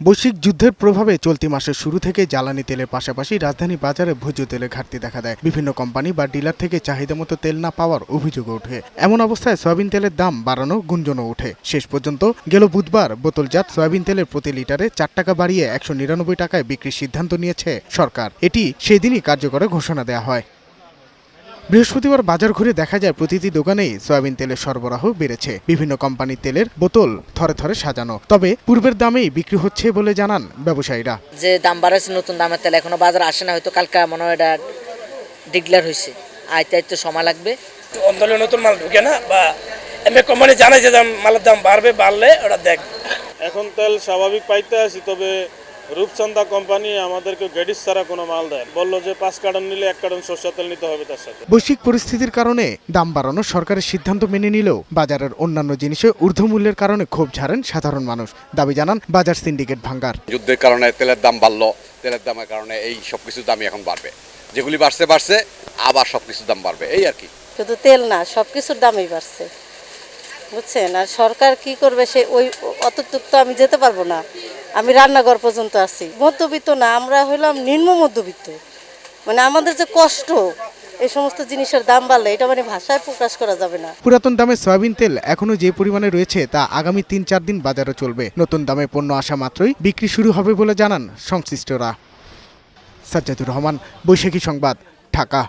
বৈশ্বিক যুদ্ধের প্রভাবে চলতি মাসের শুরু থেকে জ্বালানি তেলের পাশাপাশি রাজধানী বাজারে ভোজ্য তেলের ঘাটতি দেখা দেয়। বিভিন্ন কোম্পানি বা ডিলার থেকে চাহিদা মতো তেল না পাওয়ার অভিযোগ ওঠে। এমন অবস্থায় সয়াবিন তেলের দাম বাড়ানো গুঞ্জনও ওঠে। শেষ পর্যন্ত গেল বুধবার বোতলজাত সয়াবিন তেলের প্রতি লিটারে 4 টাকা বাড়িয়ে 199 টাকায় বিক্রির সিদ্ধান্ত নিয়েছে সরকার। এটি সেদিনই কার্যকরে ঘোষণা দেওয়া হয়। বৃহস্পতিবার বাজার ঘুরে দেখা যায় প্রতিটি দোকানেই সয়াবিন তেলের সরবরাহ বেড়েছে। বিভিন্ন কোম্পানির তেলের বোতল থরে থরে সাজানো, তবে পূর্বের দামেই বিক্রি হচ্ছে বলে জানান ব্যবসায়ীরা। যে দাম বাড়াচ্ছে, নতুন দামের তেল এখনো বাজারে আসে না, হয়তো কালকে মনে হয় এটা ডিক্লেয়ার হয়েছে, আইতে সময় লাগবে। অঞ্চলে নতুন মাল ঢুকে না, বা এমনি কোম্পানি জানে যে মালের দাম বাড়লে ওরা দেখ। এখন তেল স্বাভাবিক পাইতে আসি, তবে রূপচন্দা কোম্পানি আমাদেরকে গ্যাডিস ছাড়া কোনো মাল দেয়, বললো যে 5 কার্টন নিলে 1 কার্টন সরষের তেল নিতে হবে তার সাথে। বৈশ্বিক পরিস্থিতির কারণে দাম বাড়ানোর সরকারের সিদ্ধান্ত মেনে নিলেও বাজারের অন্যান্য জিনিসে ঊর্ধ্বমূল্যের কারণে ক্ষোভ ঝাড়েন সাধারণ মানুষ। দাবি জানান বাজার সিন্ডিকেট ভাঙ্গার। যুদ্ধের কারণে তেলের দাম বাড়লো, তেলের দামের কারণে এই সবকিছুর দামই এখন বাড়বে। যেগুলি বাড়ছে আবার সবকিছুর দাম বাড়বে, এই আর কি। শুধু তেল না, সবকিছুর দামই বাড়ছে, বুঝছেন। আর সরকার কি করবে সে ওই অতটুক তো আমি যেতে পারবো না। আমি রান্নাঘর পর্যন্ত আছি, মধ্যবিত্ত না, আমরা হইলাম নিম্ন মধ্যবিত্ত। মানে আমাদের যে কষ্ট, এই সমস্ত জিনিসের দাম বাড়লে এটা মানে ভাষায় প্রকাশ করা যাবে না। পুরাতন দামে সয়াবিন তেল এখনো যে পরিমাণে রয়েছে তা আগামী 3-4 দিন বাজারে চলবে। নতুন দামে পণ্য আসা মাত্রই বিক্রি শুরু হবে বলে জানান সংশ্লিষ্টরা। সাজ্জাদুর রহমান, বৈশাখী সংবাদ, ঢাকা।